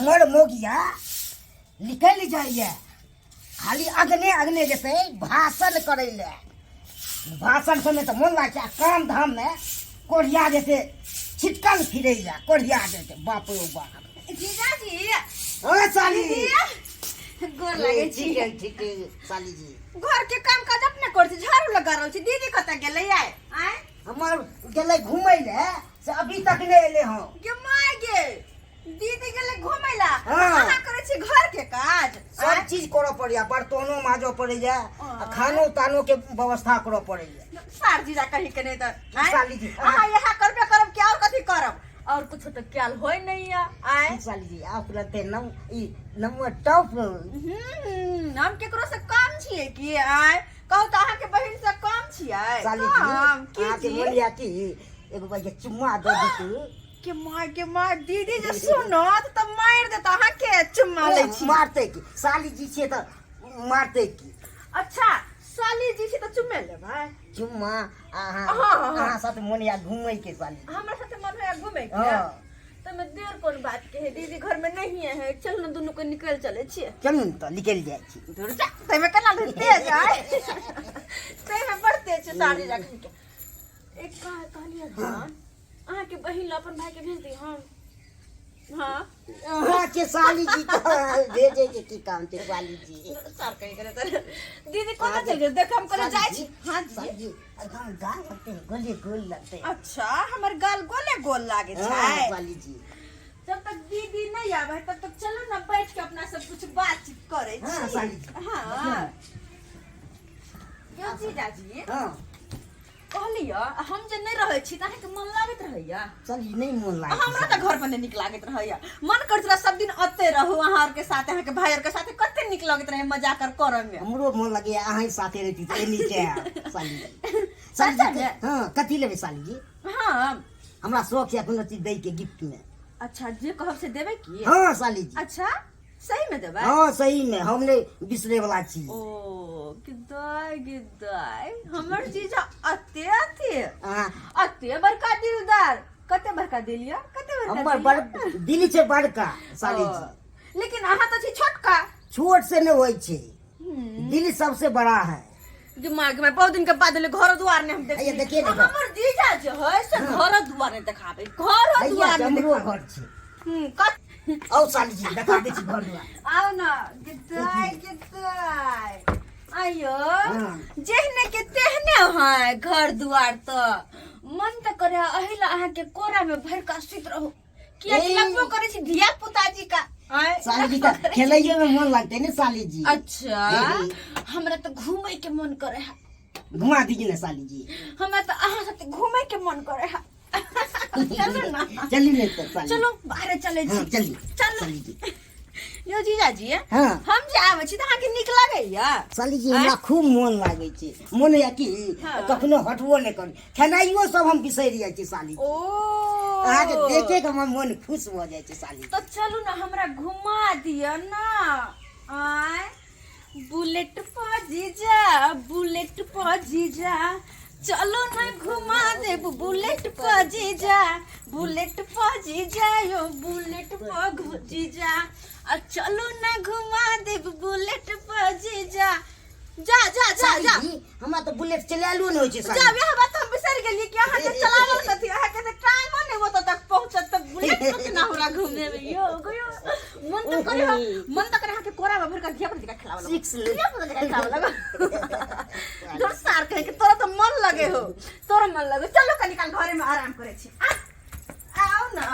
हमर मोगिया निकल जाइए खाली अगने अगने जैसे भाषण करे ले। भाषण समय तो मन लागे काम धाम में कोढ़िया जैसे छिटकल फिरे जा कोढ़िया जैसे बाप रे बाप। जीजाजी ओ साली गोर लागे छी। ठीक है साली जी। घर के काम काज अपने करछी, झाड़ू लगा रहल छी। दीदी कतऽ गेलै आय? हमर गेलै घुमै ले से अभी तक नहीं एले हम। के माय गे दीदी गेलै घुमै ला। हाँ। अहाँ करै छी घर के काज? सब चीज करऽ पड़ैया, बर्तनो माजो पड़ैया, खानो तानो के व्यवस्था करऽ पड़ैया। सार जीजा कहि के नहीं त साली जी अहाँ यहा करबे करब कि और कथि करब? और कुछ तो क्याल होय नहीं है। आय साली जी आप लगते नंबर टॉप। हम केकरो से काम छिए कि आय कहू त अहाँ के बहिन से काम छिए? साली काम जी आके बोलिया कि एगो भाई चुम्मा दे दे के मार दीदी जे सुनत त मार देत। अहाँ के चुम्मा ले छी? मारते की साली जी से तो मारते की। अच्छा साली जी से तो चुम्मे ले भाई चुम्मा हाँ। अहाँ साथ मोनिया घूमै के साली जी। हमरा साथे मन है घूमे के। हां तो मैं देर कौन बात के है, दीदी घर में नहीं है। चल ना दोनों को निकल चले छिए। चलू तो निकल जाए छी। दूर जा तै में केना तेज आय तै में बढ़ते छ साड़ी रखन के। एक का कहलिया जान अहाँ के बहिन ला अपन भाई के भेज दी हम। हां अहाँ के साली जी को भेजे के की काम थे साली जी। सार कहीं करे तर दीदी कोना चल गए देख हम करे जाय छी। हां साली जी हम गाल लगते हैं गोले गोल लगते हैं। अच्छा हमर गाल गोले गोल लागे छै साली जी। जब तक दीदी नहीं आवे तब तक चलो ना बैठ के अपना सब कुछ बातचीत करे छी। हां साली जी। हां यो जीजाजी हां कहलिया हम जे नहीं रहै छी त अहाँ के मन लागत रहैया? साली नहीं मन लागे। हमरा त घर पर नहीं निक लागत रहैया। मन करत रहा सब दिन अते रहू अहाँ के साथ, अहाँ के भाई के साथ कते निक लागत रहे मजा कर करे में। हमरो मन लगे अहाँ साथे रहती त एनी के साली जी। साली जी हां कथि लेबे साली जी? हां हमरा शौक है कोनो चीज दे के गिफ्ट में। अच्छा जे कहब से देबे की? हां साली जी। अच्छा सही में देबे? हां सही में हमने बिसरे वाला चीज। ओ गिदाई हमर जीजा अते अते हां अते बड़का दिलदार। कते बड़का दिलिया? कते बड़का हमर बड़ दिल से बड़का साली जी। लेकिन अहाँ तो छी छोटका। छोट से न होय छे, दिल सबसे बड़ा है। दिमाग में बहुत दिन के बाद ले घर द्वार ने हम देख। ये देखिए ना हमर जीजा जो है से घर द्वार ने देखाबे। घर द्वार ने हमरो घर छे। औ साली जी देखा दे छी घर द्वार। आओ ना गिदाई आयो जेहने के तेहने है घर द्वार तो मन त करे अहिला अहाँ के कोरा में भर का सुत रहो। किया कि लगबो करे छी धिया पुता जी का। साली जी का खेलैये में मन लगते ने साली जी। अच्छा हमरा तो घूमे के मन करे है। घुमा दीजिए ना साली जी। हमरा तो अहाँ साथे घूमे के मन करे है। चलो ना चलिए ले तो साली। चलो बाहर चले छी। चलिए चलो साली जी। यो जीजाजी हां हम जे आवे छी त अहाँ के निक लागैया? साली जी हमरा खूब मन लागे छे। मन या कि कखनो हटबो नहीं कर। खेनाइयो सब हम बिसर जाय छी साली जी। ओ अहाँ के देखे के हमर मन खुश हो जाय छे साली। तो चलू ना हमरा घुमा दिया ना। आय बुलेट पर जीजा बुलेट पर जीजा चलो ना घुमा दे बुलेट पर जीजा बुलेट पर जीजा यो बुलेट पर जीजा चलो ना घुमा दे बुलेट पर जीजा। जा जा जा जा हमरा तो बुलेट चलालो न होय छे साली। जा यह बात हम बिसर गेलिए कि अहाँ के चलावल कथि अहाँ के तो टाइम नहीं होता तक पहुंचत तक बुलेट कथि ना हमरा घूमे में यो गयो मन तो करे अहाँ के कोरा में भर का धिया पुता खिलावल 6 ले धिया पुता के खिलावल दो सार कहे कि तोरा तो मन लगे हो तोरा मन लगे। चलो कनी काल घरे में आराम करे छी। आओ ना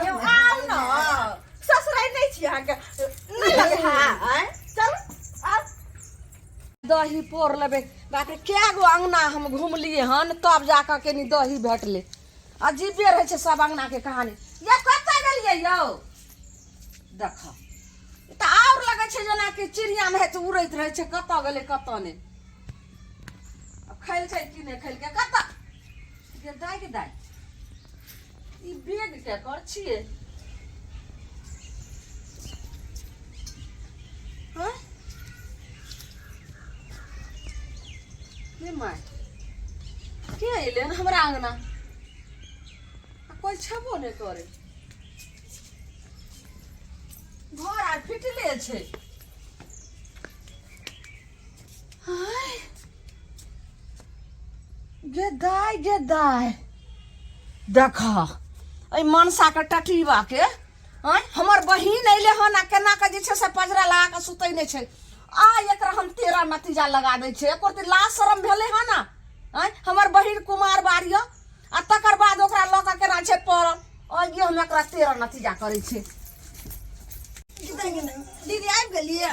यो आओ ना ससुराई नहीं छी अहाँ के नहीं लगे हां चल आ दही पोर लेबे बाकी क्या गो अंगना हम घूम लिए हन तब जाकर के नी दही भेटले। अजीबे रहे छे सब अंगना के कहानी। ये कत गेलिए यो देख त और लगे छे जना कि चिड़िया में है उड़ैत रहे छे कत गेले कत ने। खैल छै कि नहीं खैल के कत के दाई ई बेग के कर छिए। हां माय के अइले हमरा अंगना कोई छबो नहीं करे। फिटले छै। हाय गे दाय देखा ए मनसा के टटीबा के आय हमर बहिन अइले हन आ केना के जे छै से पजरा लगा के सुतै नै छै। आ एकरा हम तेरा नतीजा लगा दै छै। एको रती लाज शरम भेलै हन ना। आय हमर बहिन कुमार बारिय आ तकर बाद ओकरा लऽ के केना छै पड़ल। आइए हम एकरा तेरा नतीजा करै छै। दीदी आबि गेलियै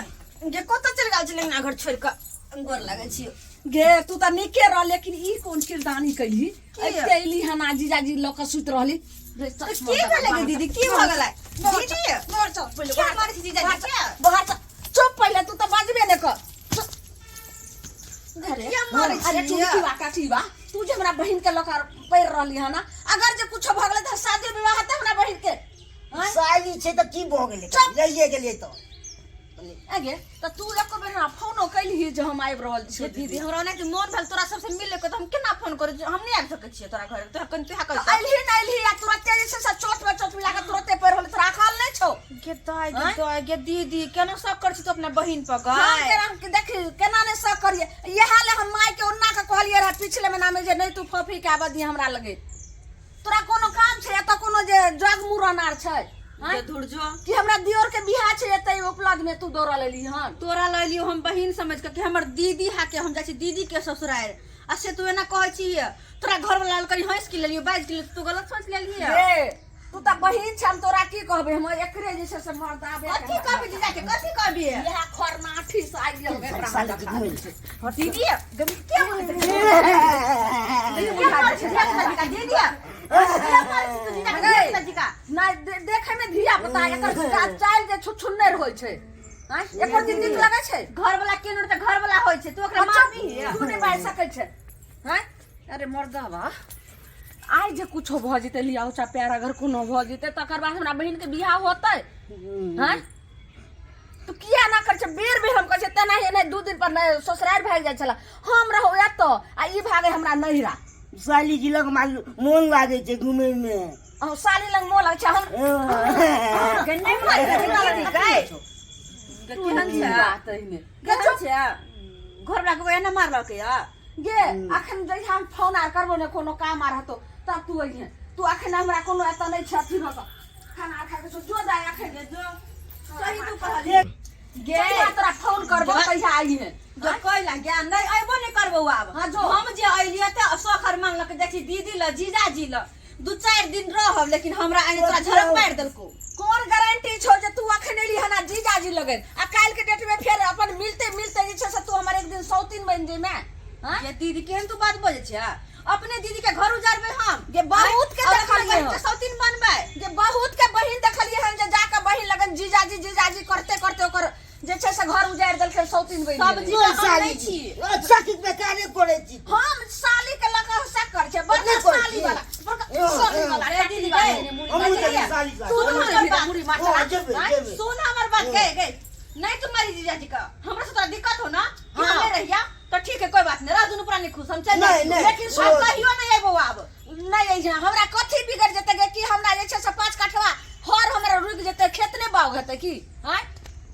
जे कतऽ चलि गेल छलै ना घर छोड़ि कऽ गोर लागै छियै। गे तू त नीके रह लेकिन ई कोन किरदानी कैली ऐते अइली हन आ जीजाजी लऽ के सुत रहली। तो की भेलै गे दीदी की भऽ गेलै दीदी बाहर चल पहिले क्या मारै छी जीजाजी क्या बाहर चल चुप पहिले तू त बाजबे नै कर। अरे क्या मारै छी अरे तू की बात बा तू जे हमरा बहिन के लकर पैर रहली हन अगर जे कुछ भ गेलै त शादी विवाह हेतै हमरा बहिन के। साली छै त की भ गेलै रहिए गेलियै त आगे त तू एको बेर ना फोनो कैली जे हम आबि रहल छी। दीदी हमरा ओना मोन भेल तोरा सबसे मिले के त हम केना फोन करै हम नै आबि सकै छियै तोरा घर तोरा कन तोहा कह आइली आ तुरंते जे छै से चोट पे चोट मिला के तुरंते पैर होले तोरा अकल नै छौ। गे दीदी केना शक कर छी तू अपना बहिन पर हम गाय केना देखी केना नै शक करिए। इहा ले हम माई के ओन्ना के कहलिए रहा पिछले महीना में जे नै तू फफी के आबदी हमरा लगे। तोरा कोनो काम छै एत कोनो जे जग मुरन आर छै जे धुर जो कि हमरा दियोर के बियाह छै एतै उपलब्ध में तू दौड़ा लेली हन। तोरा ल लियो हम बहिन समझ के कि हमर दीदी हा के हम जाइ छी दीदी के ससुराल आ से तू एना कहै छी तोरा घर वाला कहीं हंस के लेलियो बाज के तू गलत सोच लेलिए। रे तू त बहिन छ हम तोरा की कहबे हम एकरे जे छै से मर्दाबे कथी कहबी जीजा के कथी कहबी यह खरनाठी से आइ गेल एकरा साली के घुमै छै दीदी गम क्या ना देखे में धिया पुता एकर चाइल जे छुछुन्नर होय छै। हां एकर दिन नीक लगै छै घर वाला केन त घर वाला होय छै तू ओकरा मारबी तू नै बाज सकै छै। हां अरे मर्दावा आइ जे कुछो भ जेतै लिया उचा प्यार अगर कोनो भ जेतै तकर बाद हमरा बहिन के बियाह होतै। हां तू किया ना कर छै बेर बेर हम कहै छै तना हे नै 2 दिन पर ससुराल भाग जाय छला हम रहौ एत आ ई भागे हमरा नहिरा। साली जी लग मोन लागै छै घुमै में साली लग मोन लागै छै हम गन्ने मार के गाय केहन छै बात एहिमे केहन छै घर वाला को एना मारलक या गे अखन जे हम फोन आर करबो ने कोनो काम आर हतो तब तू अइहे तू अखन हमरा कोनो एत नै छै अथी भक खाना खा के जो जाय अखन जो सही तू कहलिए गे तोरा फोन करबो कहिया आइहे जो कहला ज्ञान नै अइबो नै करबो आब हां जो हम जे अइलिए त सोखर मांगलक देखी दीदी ल जीजाजी ल 2-4 दिन रहब लेकिन हमरा आइ तोरा झड़क मार देलको। कोन गारंटी छौ जे तू अखन एली हना जीजाजी लगे आ काल के डेट में फेर अपन मिलते मिलते जे छै से तू हमर एक दिन सौतीन बन जे में। हां ये दीदी केहन तू बात बोले छै अपने दीदी के घर उजारबे हम जे बहुत के देखलिए के सौतीन बनबे जे बहुत के बहिन देखलिए हन जे जाके बहिन लगन जीजाजी जीजाजी करते करते ओकर जे छै से घर उजाड़ देलकै सौतीन बन सब गेलै। जीजा साली छी अच्छा किस बेकारे करे छी हम साली के लगा शक कर छै बड़का साली वाला बड़का साली वाला रे दीदी हमहू चली साली का तू हमर बात मुड़ी मार जेबे सुन हमर बात गए नहीं तुम्हारी जीजाजी का हमरा से तोरा दिक्कत हो ना कि हाँ। हमें रहिया तो ठीक है कोई बात नहीं राजू पुरा नहीं खुश हम चल नहीं, नहीं। लेकिन सब कहियो नहीं आबो अब नहीं आई हमरा कथी बिगड़ जेतै कि हमरा जे छै से 5 कठवा हर हमरा रुक जेतै खेत ने बाग हेतै की। हां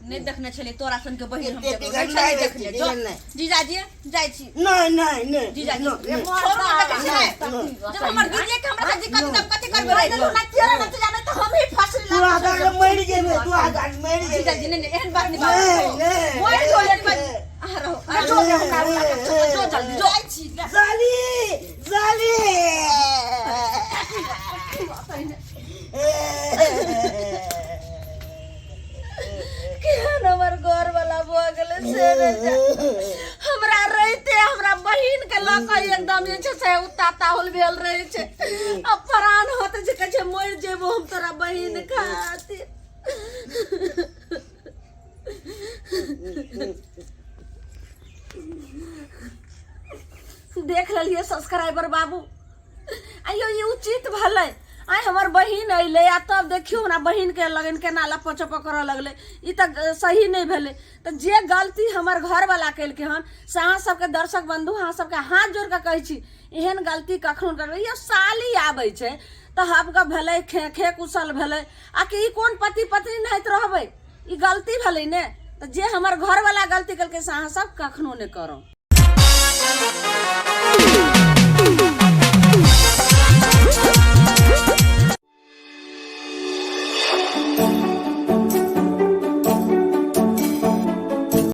नहीं देखने चले तोरा सन के बहिन हम एते नहीं बिगड़ देखने नहीं, जो नहीं। जीजाजी जाई छी नहीं नहीं नहीं जीजाजी नहीं, छोड़ो ना देखे नहीं, जब हमर दीदी के हमरा से दिक्कत तब कथी करबे भाई तू ना तेरा ना जाने तो हम ही फसली तू आगार मर जेबे तू आगार मर जीजाजी जेबे ने एहन बात नहीं नहीं, बात नहीं। मोर जो लेट बात आ रहो जो जो जल्दी जो जाई छी साली साली केहन हमर घर वाला भ गेलै से रे हमरा रहिते हमरा बहिन के लक एकदम जे छै से उताता होल भेल रहे छै अब प्राण होत जे कहै छै मर जेबो हम तोरा बहिन खातिर। देख लेलिए सब्सक्राइबर बाबू आइयो ई उचित भलै आइ हमर बहिन अइले आ तब देखियो हमरा बहिन के लगन केना लपचप करऽ लगले ई त सही नहीं भेले। त जे गलती हमर घर वाला केलके हन से अहाँ सबके दर्शक बंधु अहाँ सबके हाथ जोड़ के कहै छी एहन गलती कखनो करबै ये साली आबै छै त हबका भेलै खे कुशल भेलै आ कि ई कोन पति पत्नी नहित रहबै ई गलती भले ने तो जे हमर घर वाला गलती करके से अहाँ सब कखनो ने करो।